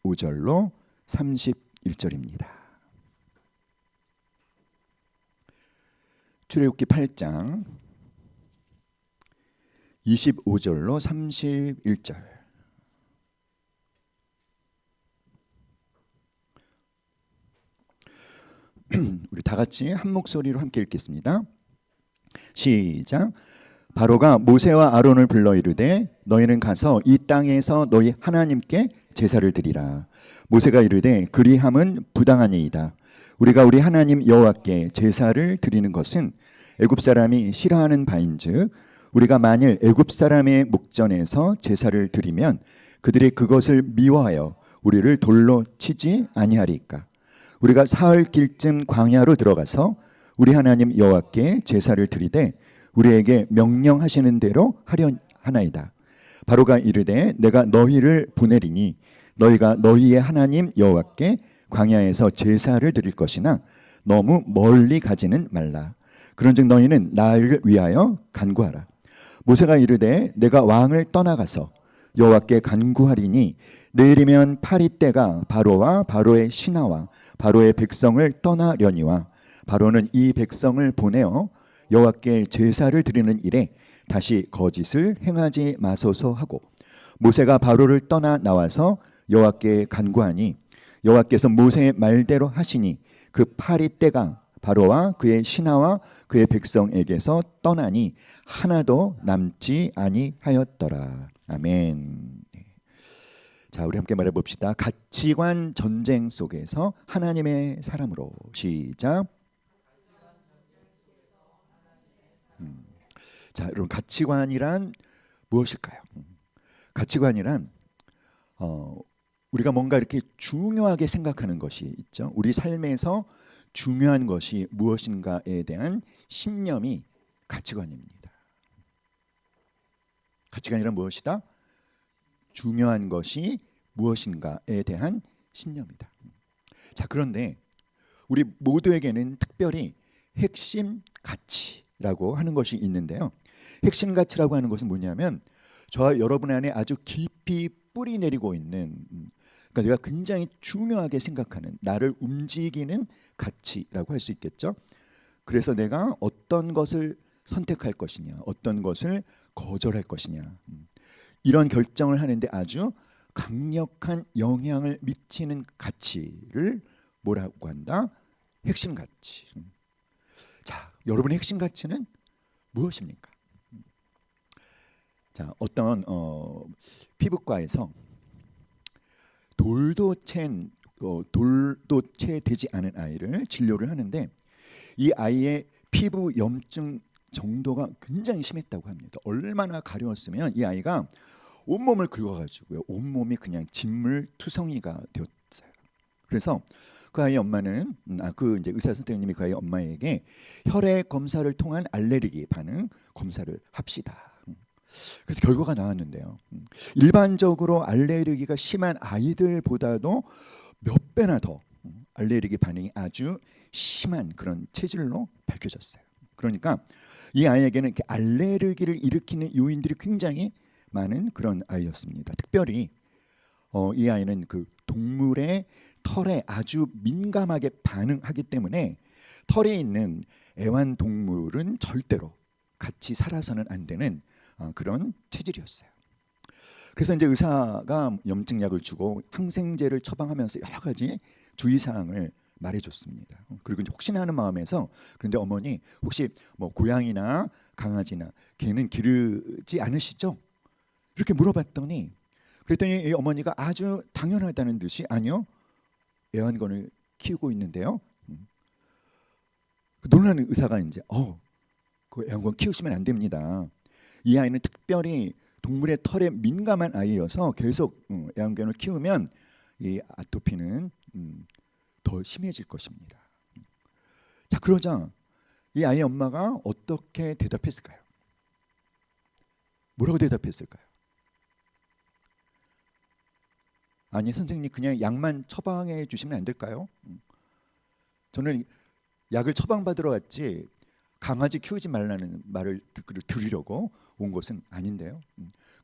25절로 31절입니다. 출애굽기 8장 25절로 31절. 우리 다 같이 한 목소리로 함께 읽겠습니다. 시작. 바로가 모세와 아론을 불러 이르되 너희는 가서 이 땅에서 너희 하나님께 제사를 드리라. 모세가 이르되 그리함은 부당하니이다. 우리가 우리 하나님 여호와께 제사를 드리는 것은 애굽 사람이 싫어하는 바인즉 우리가 만일 애굽 사람의 목전에서 제사를 드리면 그들이 그것을 미워하여 우리를 돌로 치지 아니하리까. 우리가 사흘 길쯤 광야로 들어가서 우리 하나님 여호와께 제사를 드리되 우리에게 명령하시는 대로 하려 하나이다. 바로가 이르되 내가 너희를 보내리니 너희가 너희의 하나님 여호와께 광야에서 제사를 드릴 것이나 너무 멀리 가지는 말라. 그런즉 너희는 나를 위하여 간구하라. 모세가 이르되 내가 왕을 떠나가서 여호와께 간구하리니 내일이면 파리 때가 바로와 바로의 신하와 바로의 백성을 떠나려니와 바로는 이 백성을 보내어 여호와께 제사를 드리는 일에 다시 거짓을 행하지 마소서 하고 모세가 바로를 떠나 나와서 여호와께 간구하니 여호와께서 모세의 말대로 하시니 그 파리 때가 바로와 그의 신하와 그의 백성에게서 떠나니 하나도 남지 아니하였더라. 아멘. 자, 우리 함께 말해봅시다. 가치관 전쟁 속에서 하나님의 사람으로. 시작. 자, 여러분, 가치관이란 무엇일까요? 가치관이란 우리가 뭔가 이렇게 중요하게 생각하는 것이 있죠. 우리 삶에서 중요한 것이 무엇인가에 대한 신념이 가치관입니다. 가치관이란 무엇이다? 중요한 것이 무엇인가에 대한 신념이다. 자, 그런데 우리 모두에게는 특별히 핵심 가치라고 하는 것이 있는데요. 핵심 가치라고 하는 것은 뭐냐면 저와 여러분 안에 아주 깊이 뿌리 내리고 있는, 그러니까 내가 굉장히 중요하게 생각하는, 나를 움직이는 가치라고 할 수 있겠죠. 그래서 내가 어떤 것을 선택할 것이냐, 어떤 것을 거절할 것이냐, 이런 결정을 하는데 아주 강력한 영향을 미치는 가치를 뭐라고 한다? 핵심 가치. 자, 여러분의 핵심 가치는 무엇입니까? 자, 어떤 피부과에서 돌도 채 되지 않은 아이를 진료를 하는데 이 아이의 피부 염증 정도가 굉장히 심했다고 합니다. 얼마나 가려웠으면 이 아이가 온몸을 긁어가지고요, 온몸이 그냥 진물투성이가 되었어요. 그래서 그 아이의 엄마는 그 이제 의사 선생님이 그 아이의 엄마에게 혈액 검사를 통한 알레르기 반응 검사를 합시다. 그래서 결과가 나왔는데요. 일반적으로 알레르기가 심한 아이들보다도 몇 배나 더 알레르기 반응이 아주 심한 그런 체질로 밝혀졌어요. 그러니까 이 아이에게는 이렇게 알레르기를 일으키는 요인들이 굉장히 많은 그런 아이였습니다. 특별히 이 아이는 그 동물의 털에 아주 민감하게 반응하기 때문에 털에 있는 애완동물은 절대로 같이 살아서는 안 되는 그런 체질이었어요. 그래서 이제 의사가 염증약을 주고 항생제를 처방하면서 여러 가지 주의사항을 말해줬습니다. 그리고 이제 혹시나 하는 마음에서, 그런데 어머니 혹시 뭐 고양이나 강아지나 개는 기르지 않으시죠? 이렇게 물어봤더니, 그랬더니 이 어머니가 아주 당연하다는 듯이 아니요, 애완견을 키우고 있는데요. 놀라는 의사가 이제 그 애완견 키우시면 안 됩니다. 이 아이는 특별히 동물의 털에 민감한 아이여서 계속 애완견을 키우면 이 아토피는 더 심해질 것입니다. 자, 그러자 이 아이의 엄마가 어떻게 대답했을까요? 뭐라고 대답했을까요? 아니 선생님, 그냥 약만 처방해 주시면 안 될까요? 저는 약을 처방받으러 왔지 강아지 키우지 말라는 말을 들으려고 온 것은 아닌데요.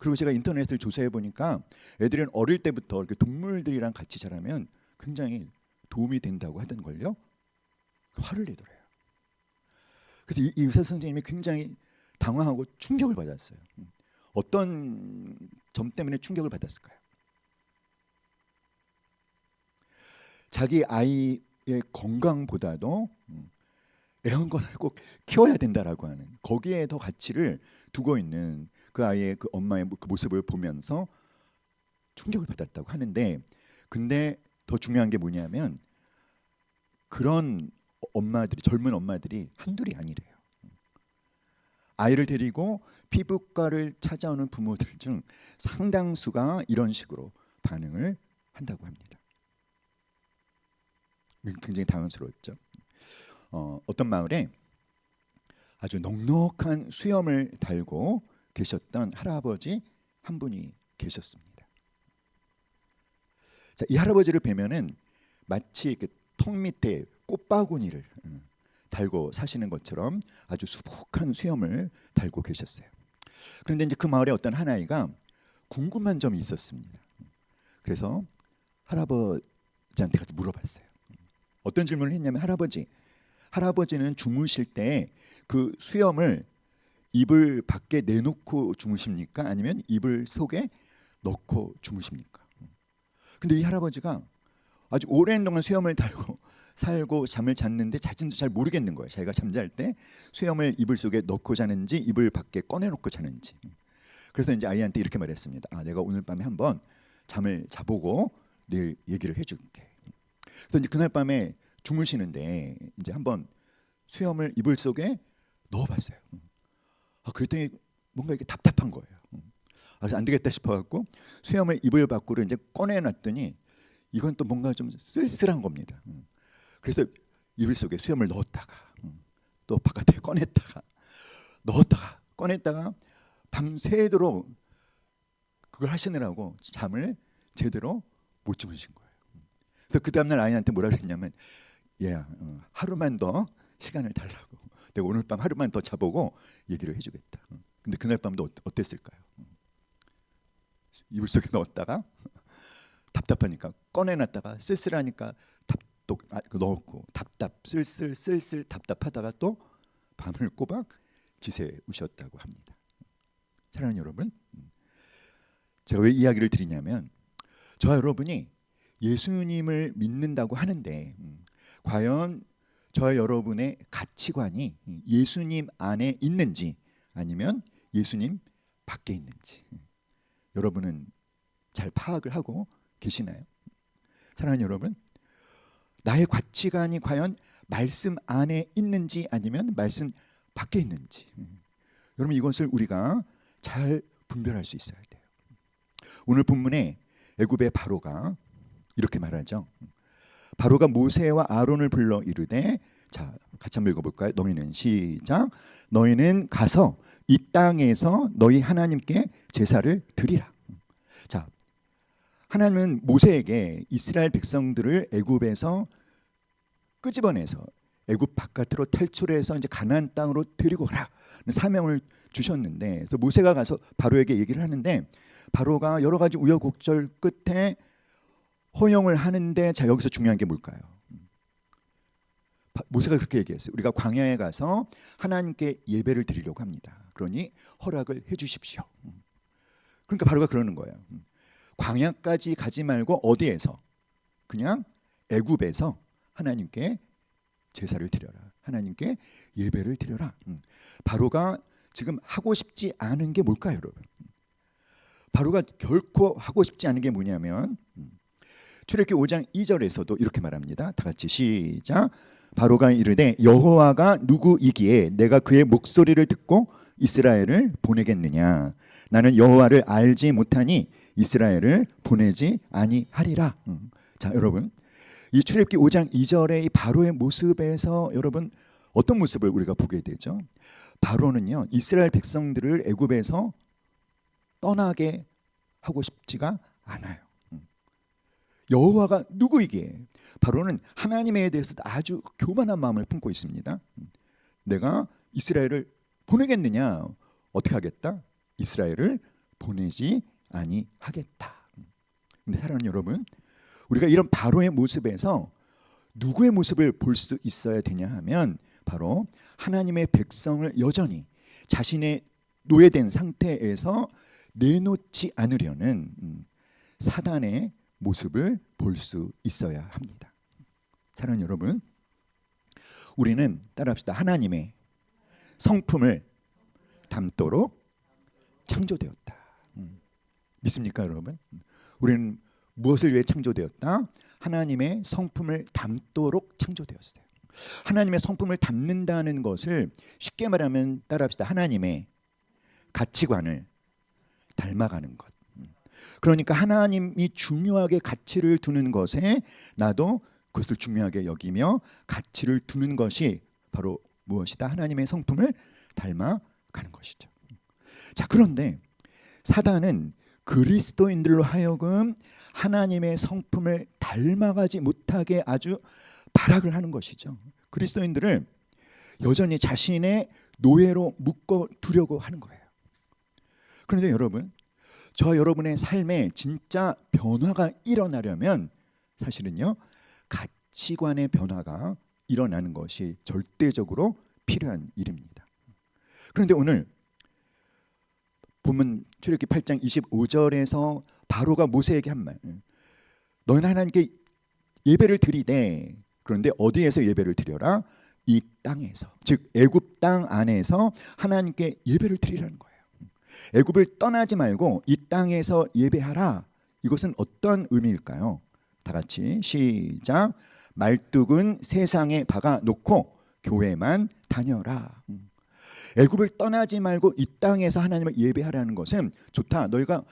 그리고 제가 인터넷을 조사해 보니까 애들은 어릴 때부터 이렇게 동물들이랑 같이 자라면 굉장히 도움이 된다고 하던걸요. 화를 내더래요. 그래서 이 의사 선생님이 굉장히 당황하고 충격을 받았어요. 어떤 점 때문에 충격을 받았을까요? 자기 아이의 건강보다도 애완견을 꼭 키워야 된다라고 하는, 거기에 더 가치를 두고 있는 그 아이의 그 엄마의 그 모습을 보면서 충격을 받았다고 하는데, 근데 더 중요한 게 뭐냐면 그런 엄마들이, 젊은 엄마들이 한둘이 아니래요. 아이를 데리고 피부과를 찾아오는 부모들 중 상당수가 이런 식으로 반응을 한다고 합니다. 굉장히 당황스러웠죠. 어떤 마을에 아주 넉넉한 수염을 달고 계셨던 할아버지 한 분이 계셨습니다. 자, 이 할아버지를 뵈면은 마치 그 턱 밑에 꽃바구니를 달고 사시는 것처럼 아주 수북한 수염을 달고 계셨어요. 그런데 이제 그 마을에 어떤 한 아이가 궁금한 점이 있었습니다. 그래서 할아버지한테 가서 물어봤어요. 어떤 질문을 했냐면, 할아버지는 주무실 때 그 수염을 이불 밖에 내놓고 주무십니까? 아니면 이불 속에 넣고 주무십니까? 근데 이 할아버지가 아주 오랜 동안 수염을 달고 살고 잠을 잤는데 자신도 잘 모르겠는 거예요. 자기가 잠잘 때 수염을 이불 속에 넣고 자는지 이불 밖에 꺼내놓고 자는지. 그래서 이제 아이한테 이렇게 말했습니다. 내가 오늘 밤에 한번 잠을 자보고 내일 얘기를 해줄게. 그래서 이제 그날 밤에 주무시는데 이제 한번 수염을 이불 속에 넣어봤어요. 그랬더니 뭔가 이게 답답한 거예요. 그래서 안 되겠다 싶어갖고 수염을 이불 밖으로 이제 꺼내놨더니 이건 또 뭔가 좀 쓸쓸한 겁니다. 그래서 이불 속에 수염을 넣었다가 또 바깥에 꺼냈다가 넣었다가 꺼냈다가 밤새도록 그걸 하시느라고 잠을 제대로 못 주무신 거예요. 그래서 그 다음날 아이한테 뭐라 그랬냐면, 얘야, 하루만 더 시간을 달라고. 내가 오늘 밤 하루만 더 자보고 얘기를 해주겠다. 근데 그날 밤도 어땠을까요? 이불 속에 넣었다가 답답하니까 꺼내놨다가 쓸쓸하니까 넣었고 쓸쓸 답답하다가 또 밤을 꼬박 지새우셨다고 합니다. 사랑하는 여러분, 제가 왜 이야기를 드리냐면, 저와 여러분이 예수님을 믿는다고 하는데 과연 저와 여러분의 가치관이 예수님 안에 있는지 아니면 예수님 밖에 있는지 여러분은 잘 파악을 하고 계시나요? 사랑하는 여러분, 나의 가치관이 과연 말씀 안에 있는지 아니면 말씀 밖에 있는지, 여러분 이것을 우리가 잘 분별할 수 있어야 돼요. 오늘 본문에 애굽의 바로가 이렇게 말하죠. 바로가 모세와 아론을 불러 이르되, 자 같이 한번 읽어볼까요? 너희는 시작. 너희는 가서 이 땅에서 너희 하나님께 제사를 드리라. 자, 하나님은 모세에게 이스라엘 백성들을 애굽에서 끄집어내서 애굽 바깥으로 탈출해서 이제 가나안 땅으로 데리고 가라 사명을 주셨는데, 그래서 모세가 가서 바로에게 얘기를 하는데 바로가 여러 가지 우여곡절 끝에 허용을 하는데, 자 여기서 중요한 게 뭘까요? 모세가 그렇게 얘기했어요. 우리가 광야에 가서 하나님께 예배를 드리려고 합니다. 그러니 허락을 해주십시오. 그러니까 바로가 그러는 거예요. 광야까지 가지 말고 어디에서? 그냥 애굽에서 하나님께 제사를 드려라. 하나님께 예배를 드려라. 바로가 지금 하고 싶지 않은 게 뭘까요, 여러분? 바로가 결코 하고 싶지 않은 게 뭐냐면 출애굽기 5장 2절에서도 이렇게 말합니다. 다 같이 시작. 바로가 이르되 여호와가 누구이기에 내가 그의 목소리를 듣고 이스라엘을 보내겠느냐. 나는 여호와를 알지 못하니 이스라엘을 보내지 아니하리라. 자 여러분, 이 출애굽기 5장 2절의 이 바로의 모습에서 여러분 어떤 모습을 우리가 보게 되죠? 바로는요, 이스라엘 백성들을 애굽에서 떠나게 하고 싶지가 않아요. 여호와가 누구이기에? 바로는 하나님에 대해서 아주 교만한 마음을 품고 있습니다. 내가 이스라엘을 보내겠느냐? 어떻게 하겠다? 이스라엘을 보내지 아니하겠다. 근데 사랑하는 여러분, 우리가 이런 바로의 모습에서 누구의 모습을 볼 수 있어야 되냐 하면 바로 하나님의 백성을 여전히 자신의 노예된 상태에서 내놓지 않으려는 사단의 모습을 볼 수 있어야 합니다. 사랑하는 여러분, 우리는 따라합시다. 하나님의 성품을 담도록 창조되었다. 믿습니까, 여러분? 우리는 무엇을 위해 창조되었다? 하나님의 성품을 담도록 창조되었어요. 하나님의 성품을 담는다는 것을 쉽게 말하면 따라합시다. 하나님의 가치관을 닮아가는 것. 그러니까 하나님이 중요하게 가치를 두는 것에 나도 그것을 중요하게 여기며 가치를 두는 것이 바로 무엇이다? 하나님의 성품을 닮아가는 것이죠. 자, 그런데 사단은 그리스도인들로 하여금 하나님의 성품을 닮아가지 못하게 아주 발악을 하는 것이죠. 그리스도인들을 여전히 자신의 노예로 묶어 두려고 하는 거예요. 그런데 여러분, 저와 여러분의 삶에 진짜 변화가 일어나려면 사실은요, 가치관의 변화가 일어나는 것이 절대적으로 필요한 일입니다. 그런데 오늘 본문 출애굽기 8장 25절에서 바로가 모세에게 한 말, 너희는 하나님께 예배를 드리되, 그런데 어디에서 예배를 드려라? 이 땅에서, 즉 애굽 땅 안에서 하나님께 예배를 드리라는 거예요. 애굽을 떠나지 말고 이 땅에서 예배하라. 이것은 어떤 의미일까요? 다 같이 시작. 말뚝은 세상에 박아 놓고 교회만 다녀라. 애굽을 떠나지 말고 이 땅에서 하나님을 예배하라는 것은 좋다. 너희가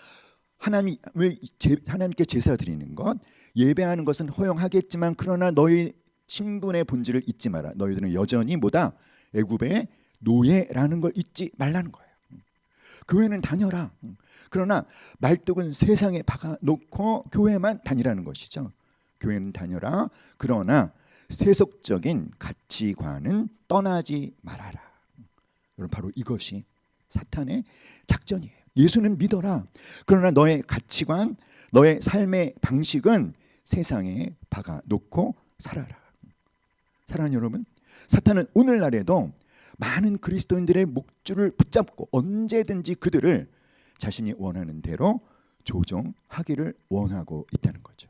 하나님께 제사 드리는 것, 예배하는 것은 허용하겠지만 그러나 너희 신분의 본질을 잊지 마라. 너희들은 여전히 뭐다? 애굽의 노예라는 걸 잊지 말라는 거예요. 교회는 다녀라. 그러나 말뚝은 세상에 박아놓고 교회만 다니라는 것이죠. 교회는 다녀라. 그러나 세속적인 가치관은 떠나지 말아라. 여러분, 바로 이것이 사탄의 작전이에요. 예수는 믿어라. 그러나 너의 가치관, 너의 삶의 방식은 세상에 박아놓고 살아라. 사랑하는 여러분, 사탄은 오늘날에도 많은 그리스도인들의 목줄을 붙잡고 언제든지 그들을 자신이 원하는 대로 조종하기를 원하고 있다는 거죠.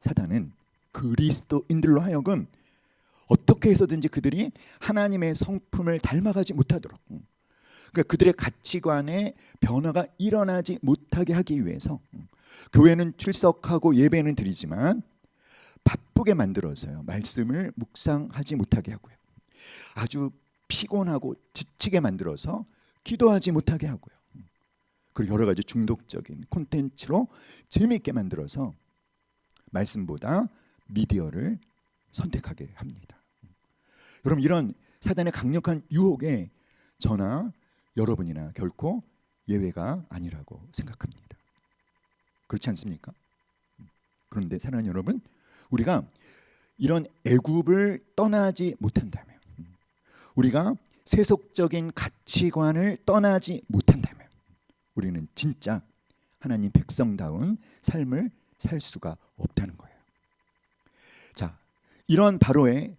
사탄은 그리스도인들로 하여금 어떻게 해서든지 그들이 하나님의 성품을 닮아가지 못하도록, 그러니까 그들의 가치관에 변화가 일어나지 못하게 하기 위해서 교회는 출석하고 예배는 드리지만 바쁘게 만들어서요, 말씀을 묵상하지 못하게 하고요, 아주 피곤하고 지치게 만들어서 기도하지 못하게 하고요, 그리고 여러 가지 중독적인 콘텐츠로 재미있게 만들어서 말씀보다 미디어를 선택하게 합니다. 여러분, 이런 사단의 강력한 유혹에 저나 여러분이나 결코 예외가 아니라고 생각합니다. 그렇지 않습니까? 그런데 사랑하는 여러분, 우리가 이런 애굽을 떠나지 못한다면, 우리가 세속적인 가치관을 떠나지 못한다면 우리는 진짜 하나님 백성다운 삶을 살 수가 없다는 거예요. 자, 이런 바로의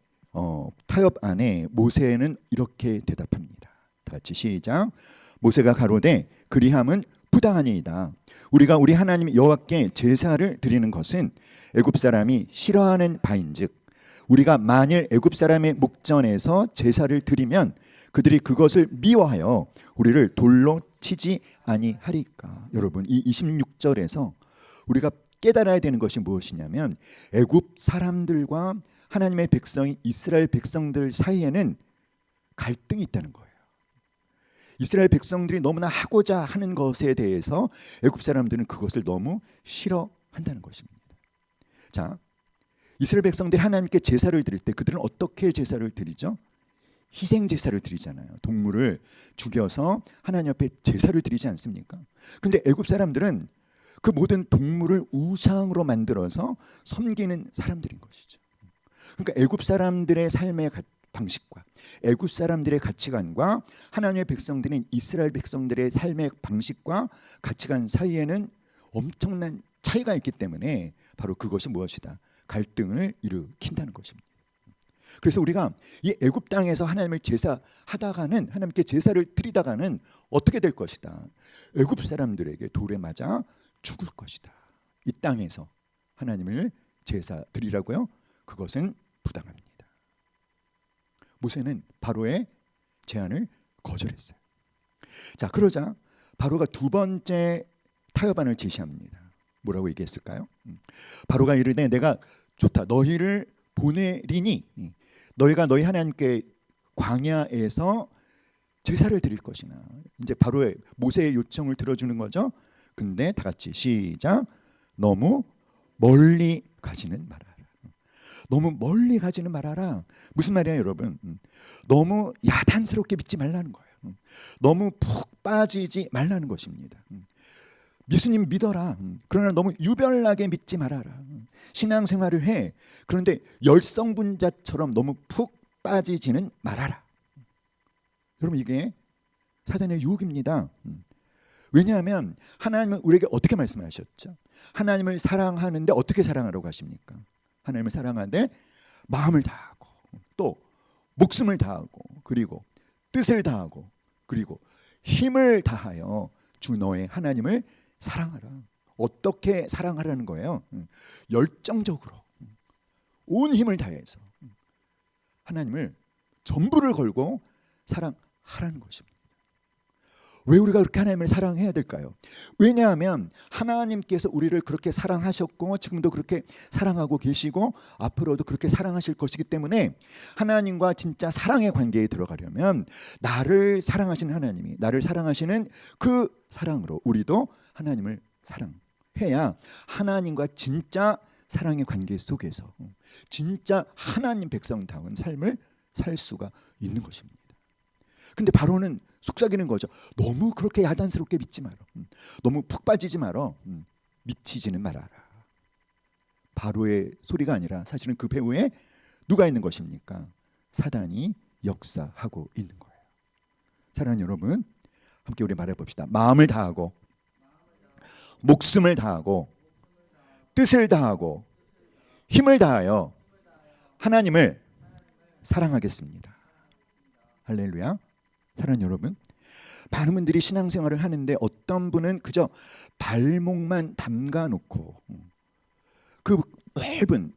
타협 안에 모세는 이렇게 대답합니다. 다 같이 시작. 모세가 가로되 그리함은 부당하니이다. 우리가 우리 하나님 여호와께 제사를 드리는 것은 애굽 사람이 싫어하는 바인즉 우리가 만일 애굽 사람의 목전에서 제사를 드리면 그들이 그것을 미워하여 우리를 돌로 치지 아니하리까. 여러분, 이 26절에서 우리가 깨달아야 되는 것이 무엇이냐면 애굽 사람들과 하나님의 백성인 이스라엘 백성들 사이에는 갈등이 있다는 거예요. 이스라엘 백성들이 너무나 하고자 하는 것에 대해서 애굽 사람들은 그것을 너무 싫어한다는 것입니다. 자, 이스라엘 백성들이 하나님께 제사를 드릴 때 그들은 어떻게 제사를 드리죠? 희생 제사를 드리잖아요. 동물을 죽여서 하나님 앞에 제사를 드리지 않습니까? 그런데 애굽 사람들은 그 모든 동물을 우상으로 만들어서 섬기는 사람들인 것이죠. 그러니까 애굽 사람들의 삶의 방식과 애굽 사람들의 가치관과 하나님의 백성들인 이스라엘 백성들의 삶의 방식과 가치관 사이에는 엄청난 차이가 있기 때문에 바로 그것이 무엇이다? 갈등을 일으킨다는 것입니다. 그래서 우리가 이 애굽 땅에서 하나님을 제사하다가는, 하나님께 제사를 드리다가는 어떻게 될 것이다? 애굽 사람들에게 돌에 맞아 죽을 것이다. 이 땅에서 하나님을 제사 드리라고요? 그것은 부당합니다. 모세는 바로의 제안을 거절했어요. 자, 그러자 바로가 두 번째 타협안을 제시합니다. 뭐라고 얘기했을까요? 바로가 이르되 내가 좋다. 너희를 보내리니 너희가 너희 하나님께 광야에서 제사를 드릴 것이나. 이제 바로의 모세의 요청을 들어주는 거죠. 근데 다 같이 시작. 너무 멀리 가지는 말아라. 너무 멀리 가지는 말아라. 무슨 말이에요, 여러분? 너무 야단스럽게 믿지 말라는 거예요. 너무 푹 빠지지 말라는 것입니다. 예수님 믿어라. 그러나 너무 유별나게 믿지 말아라. 신앙생활을 해. 그런데 열성분자처럼 너무 푹 빠지지는 말아라. 여러분, 이게 사단의 유혹입니다. 왜냐하면 하나님은 우리에게 어떻게 말씀하셨죠? 하나님을 사랑하는데 어떻게 사랑하라고 하십니까? 하나님을 사랑하는데 마음을 다하고 또 목숨을 다하고 그리고 뜻을 다하고 그리고 힘을 다하여 주 너의 하나님을 사랑하라. 어떻게 사랑하라는 거예요? 열정적으로 온 힘을 다해서 하나님을 전부를 걸고 사랑하라는 것입니다. 왜 우리가 그렇게 하나님을 사랑해야 될까요? 왜냐하면 하나님께서 우리를 그렇게 사랑하셨고 지금도 그렇게 사랑하고 계시고 앞으로도 그렇게 사랑하실 것이기 때문에 하나님과 진짜 사랑의 관계에 들어가려면 나를 사랑하시는 하나님이 나를 사랑하시는 그 사랑으로 우리도 하나님을 사랑해야 하나님과 진짜 사랑의 관계 속에서 진짜 하나님 백성다운 삶을 살 수가 있는 것입니다. 근데 바로는 속삭이는 거죠. 너무 그렇게 야단스럽게 믿지 마라. 너무 푹 빠지지 마라. 미치지는 말아라. 바로의 소리가 아니라 사실은 그 배후에 누가 있는 것입니까? 사단이 역사하고 있는 거예요. 사랑하는 여러분, 함께 우리 말해봅시다. 마음을 다하고 목숨을 다하고 뜻을 다하고 힘을 다하여 하나님을 사랑하겠습니다. 할렐루야. 사랑하는 여러분, 많은 분들이 신앙생활을 하는데 어떤 분은 그저 발목만 담가놓고 그 넓은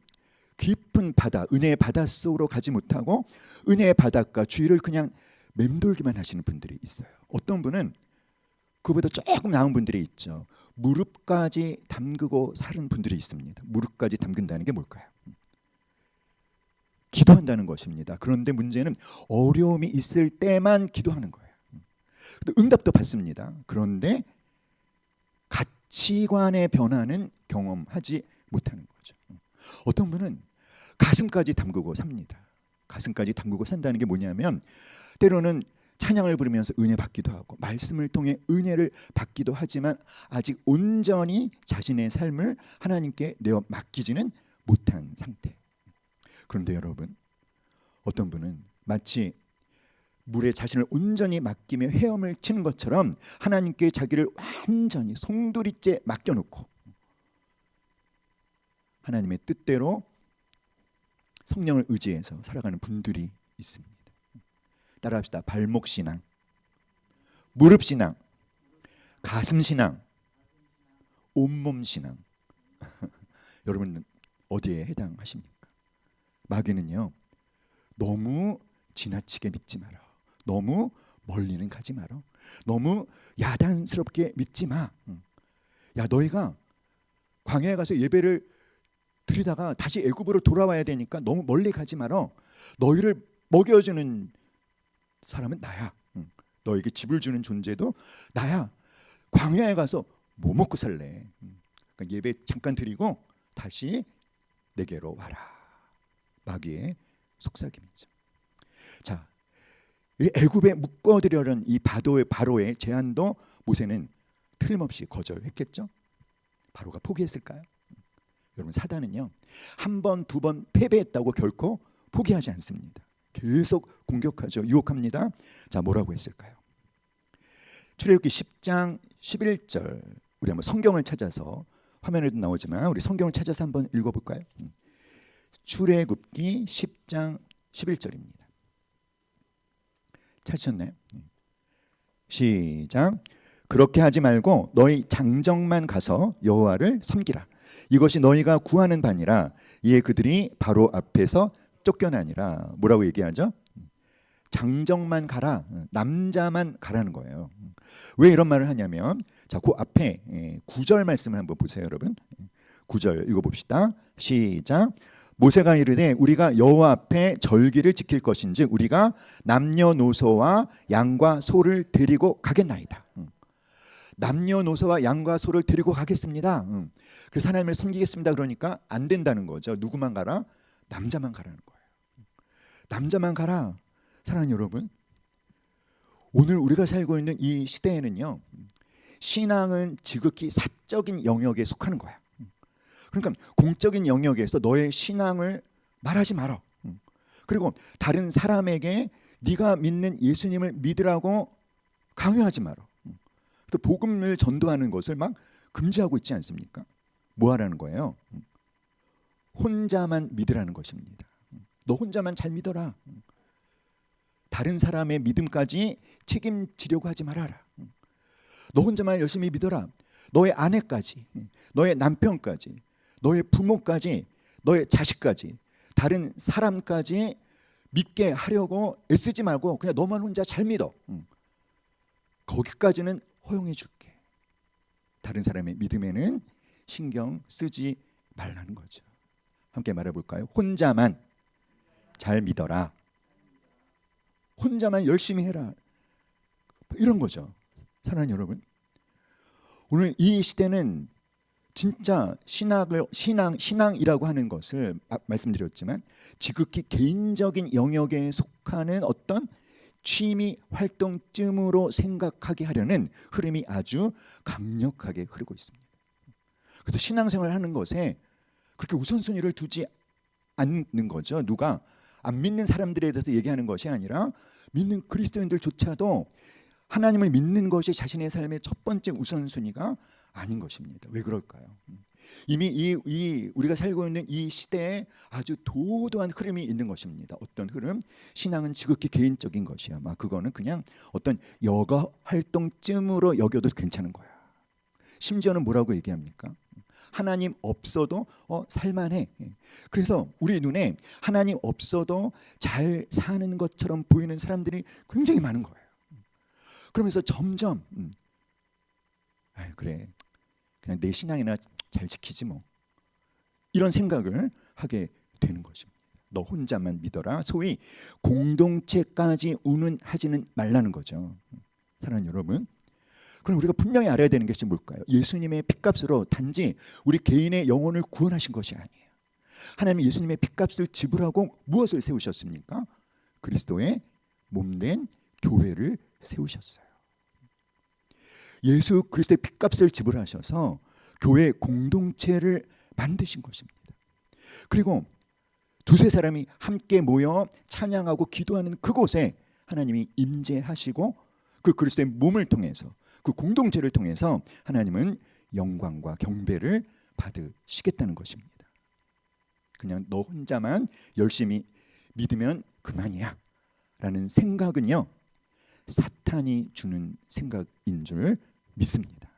깊은 바다, 은혜의 바닷속으로 가지 못하고 은혜의 바닷가 주위를 그냥 맴돌기만 하시는 분들이 있어요. 어떤 분은 그보다 조금 나은 분들이 있죠. 무릎까지 담그고 사는 분들이 있습니다. 무릎까지 담근다는 게 뭘까요? 기도한다는 것입니다. 그런데 문제는 어려움이 있을 때만 기도하는 거예요. 응답도 받습니다. 그런데 가치관의 변화는 경험하지 못하는 거죠. 어떤 분은 가슴까지 담그고 삽니다. 가슴까지 담그고 산다는 게 뭐냐면 때로는 찬양을 부르면서 은혜 받기도 하고 말씀을 통해 은혜를 받기도 하지만 아직 온전히 자신의 삶을 하나님께 내어 맡기지는 못한 상태. 그런데 여러분, 어떤 분은 마치 물에 자신을 온전히 맡기며 헤엄을 치는 것처럼 하나님께 자기를 완전히 송두리째 맡겨놓고 하나님의 뜻대로 성령을 의지해서 살아가는 분들이 있습니다. 따라합시다. 발목신앙, 무릎신앙, 가슴신앙, 온몸신앙. 여러분 어디에 해당하십니까? 마귀는요, 너무 지나치게 믿지 마라. 너무 멀리는 가지 마라. 너무 야단스럽게 믿지 마. 야, 너희가 광야에 가서 예배를 드리다가 다시 애굽으로 돌아와야 되니까 너무 멀리 가지 마라. 너희를 먹여주는 사람은 나야. 너에게 집을 주는 존재도 나야. 광야에 가서 뭐 먹고 살래? 그러니까 예배 잠깐 드리고 다시 내게로 와라. 마귀의 속삭임이죠. 자, 애굽에 묶어들려는 이 바로의 제안도 모세는 틀림없이 거절했겠죠. 바로가 포기했을까요? 여러분, 사단은요, 한 번, 두 번 패배했다고 결코 포기하지 않습니다. 계속 공격하죠. 유혹합니다. 자, 뭐라고 했을까요? 출애굽기 10장 11절. 우리 한번 성경을 찾아서, 화면에도 나오지만 우리 성경을 찾아서 한번 읽어볼까요? 출애굽기 10장 11절입니다. 찾으셨나요? 시작. 그렇게 하지 말고 너희 장정만 가서 여호와를 섬기라. 이것이 너희가 구하는 바니라. 이에 그들이 바로 앞에서 쫓겨나니라. 뭐라고 얘기하죠? 장정만 가라. 남자만 가라는 거예요. 왜 이런 말을 하냐면, 자, 그 앞에 9절 말씀을 한번 보세요, 여러분. 9절 읽어봅시다. 시작. 모세가 이르되 우리가 여호와 앞에 절기를 지킬 것인즉 우리가 남녀노소와 양과 소를 데리고 가겠나이다. 남녀노소와 양과 소를 데리고 가겠습니다. 그래서 하나님을 섬기겠습니다. 그러니까 안 된다는 거죠. 누구만 가라? 남자만 가라는 거예요. 남자만 가라. 사랑하는 여러분, 오늘 우리가 살고 있는 이 시대에는요, 신앙은 지극히 사적인 영역에 속하는 거야. 그러니까 공적인 영역에서 너의 신앙을 말하지 마라. 그리고 다른 사람에게 네가 믿는 예수님을 믿으라고 강요하지 마라. 또 복음을 전도하는 것을 막 금지하고 있지 않습니까? 뭐 하라는 거예요? 혼자만 믿으라는 것입니다. 너 혼자만 잘 믿어라. 다른 사람의 믿음까지 책임지려고 하지 말아라. 너 혼자만 열심히 믿어라. 너의 아내까지, 너의 남편까지, 너의 부모까지, 너의 자식까지, 다른 사람까지 믿게 하려고 애쓰지 말고 그냥 너만 혼자 잘 믿어. 거기까지는 허용해 줄게. 다른 사람의 믿음에는 신경 쓰지 말라는 거죠. 함께 말해볼까요? 혼자만 잘 믿어라. 혼자만 열심히 해라. 이런 거죠. 사랑하는 여러분, 오늘 이 시대는 진짜 신앙이라고 하는 것을 말씀드렸지만 지극히 개인적인 영역에 속하는 어떤 취미 활동쯤으로 생각하게 하려는 흐름이 아주 강력하게 흐르고 있습니다. 그래서 신앙생활을 하는 것에 그렇게 우선순위를 두지 않는 거죠. 누가 안 믿는 사람들에 대해서 얘기하는 것이 아니라 믿는 그리스도인들조차도 하나님을 믿는 것이 자신의 삶의 첫 번째 우선순위가 아닌 것입니다. 왜 그럴까요? 이미 우리가 살고 있는 이 시대에 아주 도도한 흐름이 있는 것입니다. 어떤 흐름? 신앙은 지극히 개인적인 것이야. 막 그거는 그냥 어떤 여가 활동쯤으로 여겨도 괜찮은 거야. 심지어는 뭐라고 얘기합니까? 하나님 없어도 살만해. 그래서 우리 눈에 하나님 없어도 잘 사는 것처럼 보이는 사람들이 굉장히 많은 거예요. 그러면서 점점 그래, 그냥 내 신앙이나 잘 지키지 뭐, 이런 생각을 하게 되는 것입니다. 너 혼자만 믿어라. 소위 공동체까지 운운하지는 말라는 거죠. 사랑하는 여러분, 그럼 우리가 분명히 알아야 되는 것이 뭘까요? 예수님의 핏값으로 단지 우리 개인의 영혼을 구원하신 것이 아니에요. 하나님이 예수님의 핏값을 지불하고 무엇을 세우셨습니까? 그리스도의 몸된 교회를 세우셨어요. 예수 그리스도의 핏값을 지불하셔서 교회 공동체를 만드신 것입니다. 그리고 두세 사람이 함께 모여 찬양하고 기도하는 그곳에 하나님이 임재하시고 그 그리스도의 몸을 통해서 그 공동체를 통해서 하나님은 영광과 경배를 받으시겠다는 것입니다. 그냥 너 혼자만 열심히 믿으면 그만이야 라는 생각은요, 사탄이 주는 생각인 줄 믿습니다.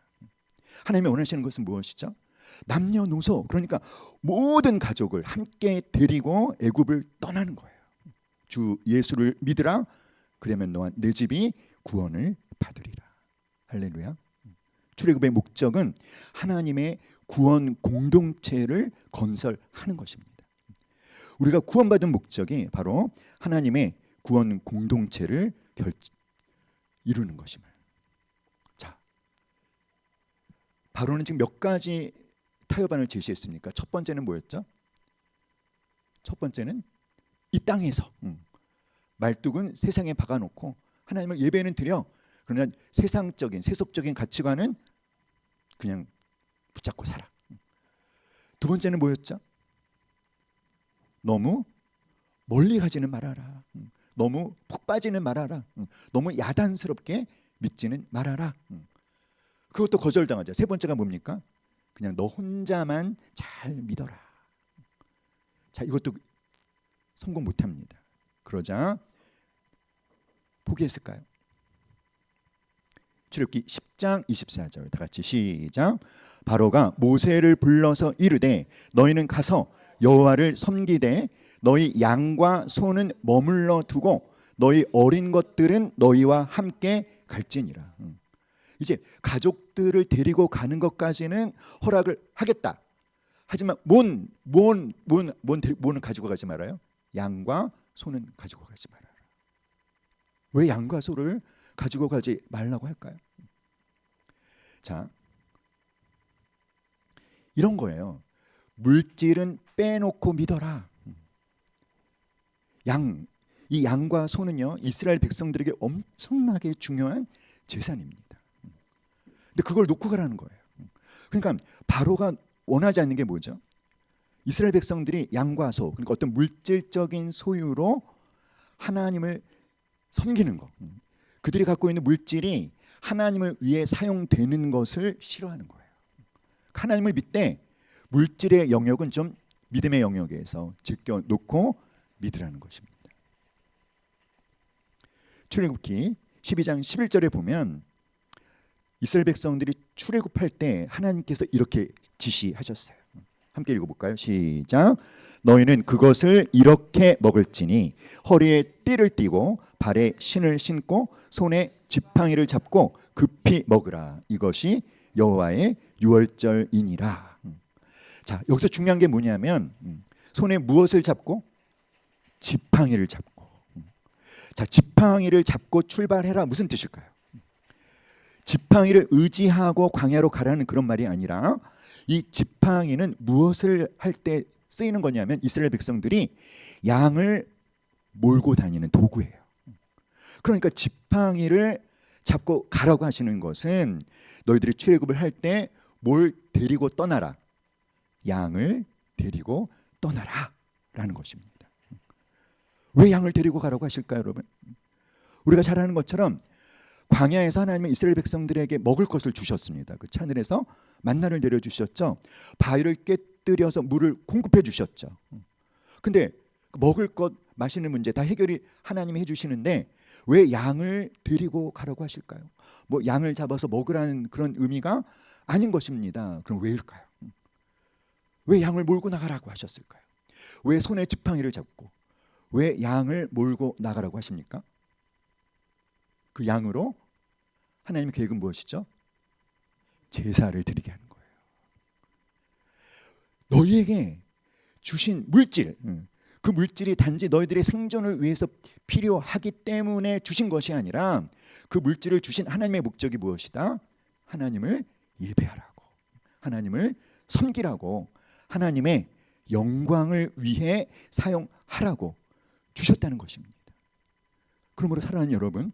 하나님이 원하시는 것은 무엇이죠? 남녀노소, 그러니까 모든 가족을 함께 데리고 애굽을 떠나는 거예요. 주 예수를 믿으라. 그러면 너와 내 집이 구원을 받으리라. 할렐루야. 출애굽의 목적은 하나님의 구원 공동체를 건설하는 것입니다. 우리가 구원받은 목적이 바로 하나님의 구원 공동체를 이루는 것임을. 자, 바로는 지금 몇 가지 타협안을 제시했습니까? 첫 번째는 뭐였죠? 첫 번째는 이 땅에서 말뚝은 세상에 박아놓고 하나님을 예배는 드려. 그러나 세상적인 세속적인 가치관은 그냥 붙잡고 살아. 두 번째는 뭐였죠? 너무 멀리 가지는 말아라. 너무 푹 빠지는 말아라. 너무 야단스럽게 믿지는 말아라. 그것도 거절당하죠. 세 번째가 뭡니까? 그냥 너 혼자만 잘 믿어라. 자, 이것도 성공 못합니다. 그러자 포기했을까요? 출애굽기 10장 24절 다 같이 시작. 바로가 모세를 불러서 이르되 너희는 가서 여호와를 섬기되 너희 양과 소는 머물러 두고 너희 어린 것들은 너희와 함께 갈지니라. 이제 가족들을 데리고 가는 것까지는 허락을 하겠다. 하지만 뭔 가지고 가지 말아요? 양과 소는 가지고 가지 말아라. 왜 양과 소를 가지고 가지 말라고 할까요? 자, 이런 거예요. 물질은 빼놓고 믿어라. 이 양과 소는요, 이스라엘 백성들에게 엄청나게 중요한 재산입니다. 근데 그걸 놓고 가라는 거예요. 그러니까 바로가 원하지 않는 게 뭐죠? 이스라엘 백성들이 양과 소, 그러니까 어떤 물질적인 소유로 하나님을 섬기는 것, 그들이 갖고 있는 물질이 하나님을 위해 사용되는 것을 싫어하는 거예요. 하나님을 믿되 물질의 영역은 좀 믿음의 영역에서 제껴놓고 믿으라는 것입니다. 출애굽기 12장 11절에 보면 이스라엘 백성들이 출애굽할 때 하나님께서 이렇게 지시하셨어요. 함께 읽어볼까요? 시작. 너희는 그것을 이렇게 먹을지니 허리에 띠를 띠고 발에 신을 신고 손에 지팡이를 잡고 급히 먹으라. 이것이 여호와의 유월절이니라. 자, 여기서 중요한 게 뭐냐면 손에 무엇을 잡고? 지팡이를 잡고. 자, 지팡이를 잡고 출발해라. 무슨 뜻일까요? 지팡이를 의지하고 광야로 가라는 그런 말이 아니라 이 지팡이는 무엇을 할 때 쓰이는 거냐면 이스라엘 백성들이 양을 몰고 다니는 도구예요. 그러니까 지팡이를 잡고 가라고 하시는 것은 너희들이 출애굽을 할 때 뭘 데리고 떠나라. 양을 데리고 떠나라 라는 것입니다. 왜 양을 데리고 가라고 하실까요, 여러분? 우리가 잘 아는 것처럼 광야에서 하나님은 이스라엘 백성들에게 먹을 것을 주셨습니다. 그 하늘에서 만나를 내려주셨죠. 바위를 깨뜨려서 물을 공급해 주셨죠. 근데 먹을 것, 마시는 문제 다 해결이 하나님이 해주시는데 왜 양을 데리고 가라고 하실까요? 뭐 양을 잡아서 먹으라는 그런 의미가 아닌 것입니다. 그럼 왜일까요? 왜 양을 몰고 나가라고 하셨을까요? 왜 손에 지팡이를 잡고 왜 양을 몰고 나가라고 하십니까? 그 양으로 하나님의 계획은 무엇이죠? 제사를 드리게 하는 거예요. 너희에게 주신 물질, 그 물질이 단지 너희들의 생존을 위해서 필요하기 때문에 주신 것이 아니라 그 물질을 주신 하나님의 목적이 무엇이다? 하나님을 예배하라고, 하나님을 섬기라고, 하나님의 영광을 위해 사용하라고 주셨다는 것입니다. 그러므로 사랑하는 여러분,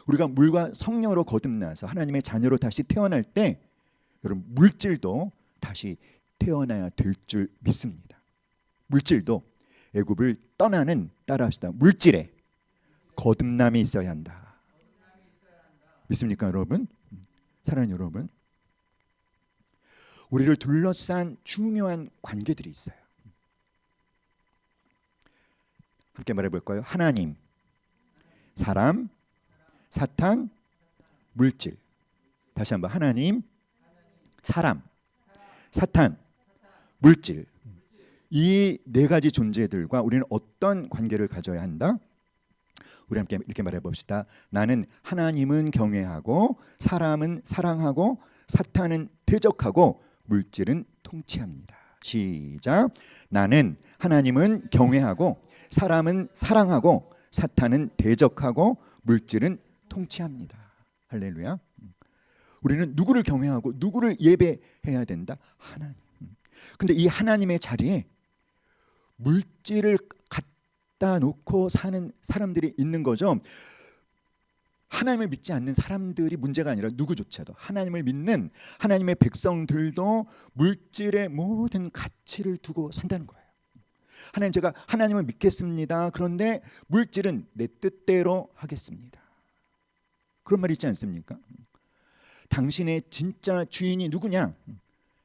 우리가 물과 성령으로 거듭나서 하나님의 자녀로 다시 태어날 때 여러분 물질도 다시 태어나야 될 줄 믿습니다. 물질도 애굽을 떠나는, 따라합시다, 물질에 거듭남이 있어야 한다. 믿습니까, 여러분? 사랑하는 여러분, 우리를 둘러싼 중요한 관계들이 있어요. 함께 말해볼까요? 하나님, 사람, 사탄, 물질. 다시 한번, 하나님, 사람, 사탄, 물질. 이 네 가지 존재들과 우리는 어떤 관계를 가져야 한다? 우리 함께 이렇게 말해 봅시다. 나는 하나님은 경외하고 사람은 사랑하고 사탄은 대적하고 물질은 통치합니다. 시작. 나는 하나님은 경외하고 사람은 사랑하고 사탄은 대적하고 물질은 통치합니다. 할렐루야. 우리는 누구를 경외하고 누구를 예배해야 된다? 하나님. 근데 이 하나님의 자리에 물질을 갖다 놓고 사는 사람들이 있는 거죠. 하나님을 믿지 않는 사람들이 문제가 아니라 누구조차도, 하나님을 믿는 하나님의 백성들도 물질의 모든 가치를 두고 산다는 거예요. 하나님, 제가 하나님을 믿겠습니다. 그런데 물질은 내 뜻대로 하겠습니다. 그런 말 있지 않습니까? 당신의 진짜 주인이 누구냐?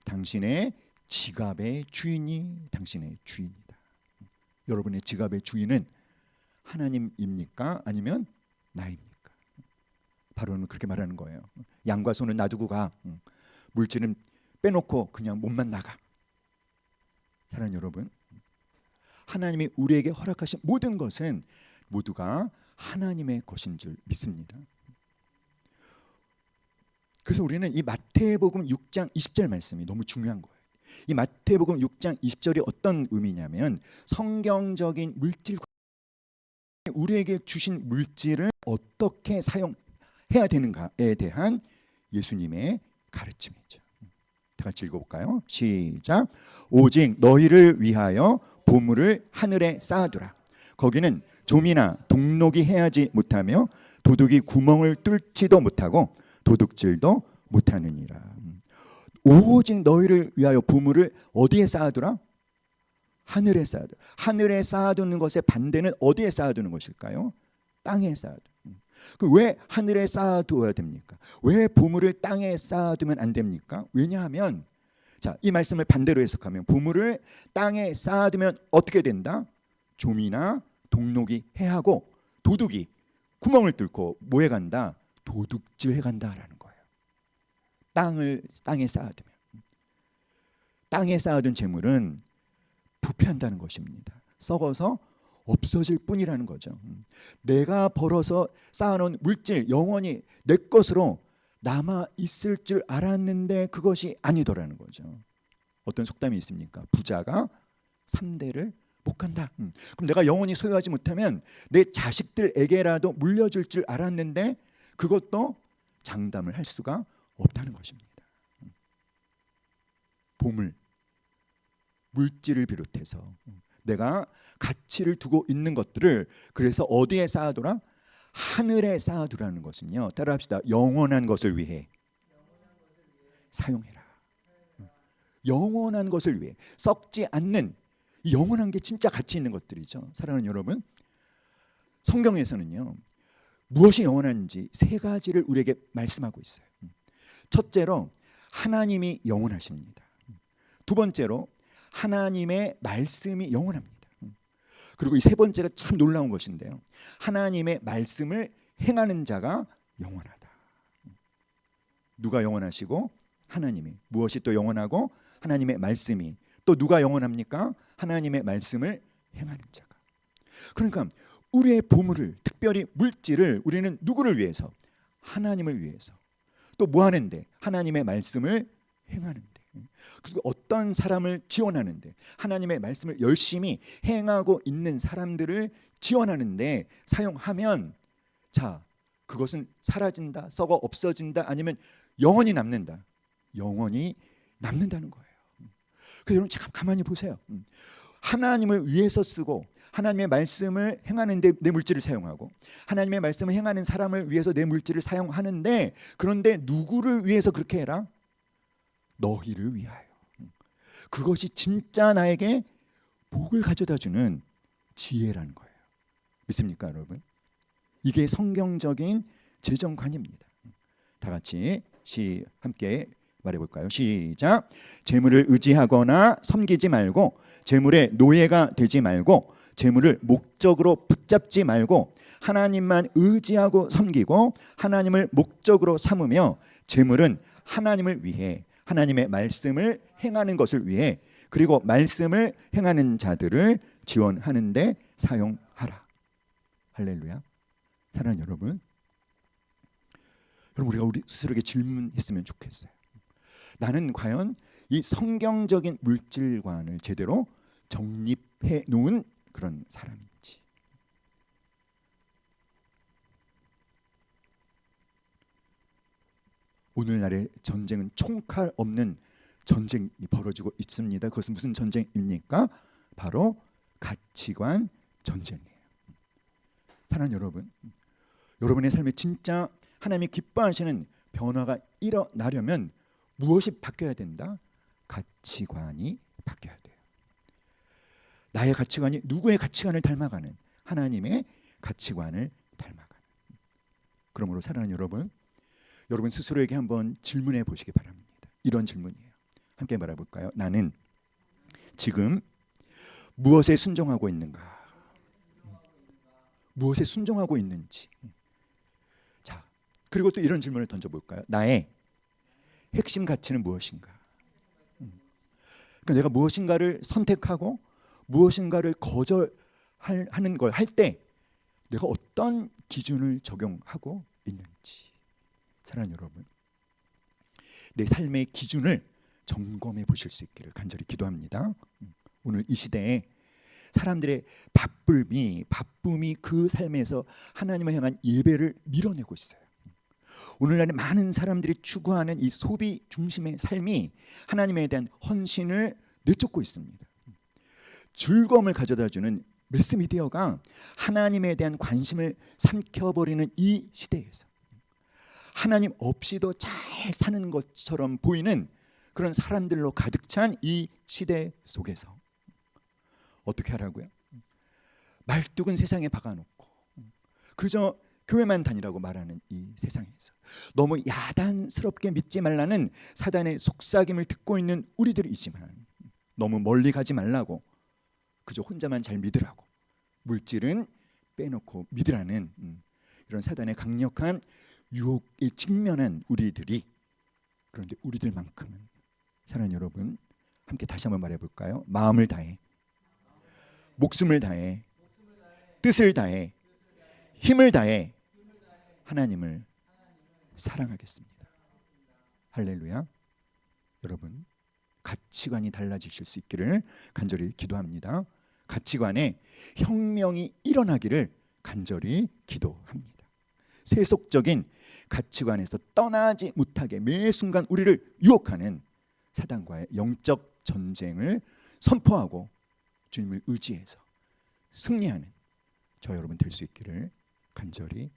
당신의 지갑의 주인이 당신의 주인이다. 여러분의 지갑의 주인은 하나님입니까? 아니면 나입니까? 바로는 그렇게 말하는 거예요. 양과 소는 놔두고 가. 물질은 빼놓고 그냥 몸만 나가. 사랑하는 여러분, 하나님이 우리에게 허락하신 모든 것은 모두가 하나님의 것인 줄 믿습니다. 그래서 우리는 이 마태복음 6장 20절 말씀이 너무 중요한 거예요. 이 마태복음 6장 20절이 어떤 의미냐면 성경적인 물질, 우리에게 주신 물질을 어떻게 사용해야 되는가에 대한 예수님의 가르침이죠. 다 같이 읽어볼까요? 시작. 오직 너희를 위하여 보물을 하늘에 쌓아두라. 거기는 좀이나 동록이 해하지 못하며 도둑이 구멍을 뚫지도 못하고 도둑질도 못하느니라. 오직 너희를 위하여 보물을 어디에 쌓아두라? 하늘에 쌓아두라. 하늘에 쌓아두는 것의 반대는 어디에 쌓아두는 것일까요? 땅에 쌓아두는. 왜 하늘에 쌓아두어야 됩니까? 왜 보물을 땅에 쌓아두면 안 됩니까? 왜냐하면 자, 이 말씀을 반대로 해석하면 보물을 땅에 쌓아두면 어떻게 된다? 좀이나 동록이 해하고 도둑이 구멍을 뚫고 뭐해 간다? 도둑질해 간다라는 거예요. 땅에 쌓아두면, 땅에 쌓아둔 재물은 부패한다는 것입니다. 썩어서 없어질 뿐이라는 거죠. 내가 벌어서 쌓아놓은 물질 영원히 내 것으로 남아 있을 줄 알았는데 그것이 아니더라는 거죠. 어떤 속담이 있습니까? 부자가 3대를 못 간다. 그럼 내가 영원히 소유하지 못하면 내 자식들에게라도 물려줄 줄 알았는데 그것도 장담을 할 수가 없다는 것입니다. 보물, 물질을 비롯해서 내가 가치를 두고 있는 것들을 그래서 어디에 쌓아두라? 하늘에 쌓아두라는 것은요, 따라합시다. 영원한 것을 위해 사용해라. 영원한 것을 위해, 썩지 않는, 영원한 게 진짜 가치 있는 것들이죠. 사랑하는 여러분, 성경에서는요 무엇이 영원한지 세 가지를 우리에게 말씀하고 있어요. 첫째로 하나님이 영원하십니다. 두 번째로 하나님의 말씀이 영원합니다. 그리고 이 세 번째가 참 놀라운 것인데요, 하나님의 말씀을 행하는 자가 영원하다. 누가 영원하시고? 하나님이. 무엇이 또 영원하고? 하나님의 말씀이. 또 누가 영원합니까? 하나님의 말씀을 행하는 자가. 그러니까 우리의 보물을, 특별히 물질을 우리는 누구를 위해서? 하나님을 위해서. 또 뭐 하는데? 하나님의 말씀을 행하는데. 그리고 어떤 사람을 지원하는데, 하나님의 말씀을 열심히 행하고 있는 사람들을 지원하는데 사용하면, 자, 그것은 사라진다, 썩어 없어진다, 아니면 영원히 남는다. 영원히 남는다는 거예요. 그래서 여러분 참 가만히 보세요. 하나님을 위해서 쓰고 하나님의 말씀을 행하는데 내 물질을 사용하고, 하나님의 말씀을 행하는 사람을 위해서 내 물질을 사용하는데, 그런데 누구를 위해서 그렇게 해라? 너희를 위하여. 그것이 진짜 나에게 복을 가져다주는 지혜라는 거예요. 믿습니까, 여러분? 이게 성경적인 재정관입니다. 다 같이 함께 말해볼까요? 시작. 재물을 의지하거나 섬기지 말고, 재물의 노예가 되지 말고, 재물을 목적으로 붙잡지 말고, 하나님만 의지하고 섬기고 하나님을 목적으로 삼으며, 재물은 하나님을 위해, 하나님의 말씀을 행하는 것을 위해, 그리고 말씀을 행하는 자들을 지원하는 데 사용하라. 할렐루야. 사랑하는 여러분, 우리가 우리 스스로에게 질문했으면 좋겠어요. 나는 과연 이 성경적인 물질관을 제대로 정립해 놓은 그런 사람인지. 오늘날의 전쟁은 총칼 없는 전쟁이 벌어지고 있습니다. 그것은 무슨 전쟁입니까? 바로 가치관 전쟁이에요. 사랑하는 여러분, 여러분의 삶에 진짜 하나님이 기뻐하시는 변화가 일어나려면 무엇이 바뀌어야 된다? 가치관이 바뀌어야 돼요. 나의 가치관이 누구의 가치관을 닮아가는? 하나님의 가치관을 닮아가는. 그러므로 사랑하는 여러분, 여러분 스스로에게 한번 질문해 보시기 바랍니다. 이런 질문이에요. 함께 말해볼까요? 나는 지금 무엇에 순종하고 있는가? 무엇에 순종하고 있는지. 자, 그리고 또 이런 질문을 던져볼까요? 나의 핵심 가치는 무엇인가? 그러니까 내가 무엇인가를 선택하고 무엇인가를 거절하는 걸 할 때 내가 어떤 기준을 적용하고 있는지. 사랑하는 여러분, 내 삶의 기준을 점검해 보실 수 있기를 간절히 기도합니다. 오늘 이 시대에 사람들의 바쁨이 그 삶에서 하나님을 향한 예배를 밀어내고 있어요. 오늘날에 많은 사람들이 추구하는 이 소비 중심의 삶이 하나님에 대한 헌신을 내쫓고 있습니다. 즐거움을 가져다주는 매스미디어가 하나님에 대한 관심을 삼켜버리는 이 시대에서 하나님 없이도 잘 사는 것처럼 보이는 그런 사람들로 가득 찬 이 시대 속에서 어떻게 하라고요? 말뚝은 세상에 박아놓고 그저 교회만 다니라고 말하는 이 세상에서 너무 야단스럽게 믿지 말라는 사단의 속삭임을 듣고 있는 우리들이지만 너무 멀리 가지 말라고 그저 혼자만 잘 믿으라고 물질은 빼놓고 믿으라는 이런 사단의 강력한 유혹에 직면한 우리들이, 그런데 우리들만큼은 사랑하는 여러분 함께 다시 한번 말해볼까요? 마음을 다해, 목숨을 다해, 뜻을 다해, 힘을 다해 하나님을 사랑하겠습니다. 할렐루야. 여러분 가치관이 달라지실 수 있기를 간절히 기도합니다. 가치관에 혁명이 일어나기를 간절히 기도합니다. 세속적인 가치관에서 떠나지 못하게 매 순간 우리를 유혹하는 사단과의 영적 전쟁을 선포하고 주님을 의지해서 승리하는 저 여러분 될 수 있기를 간절히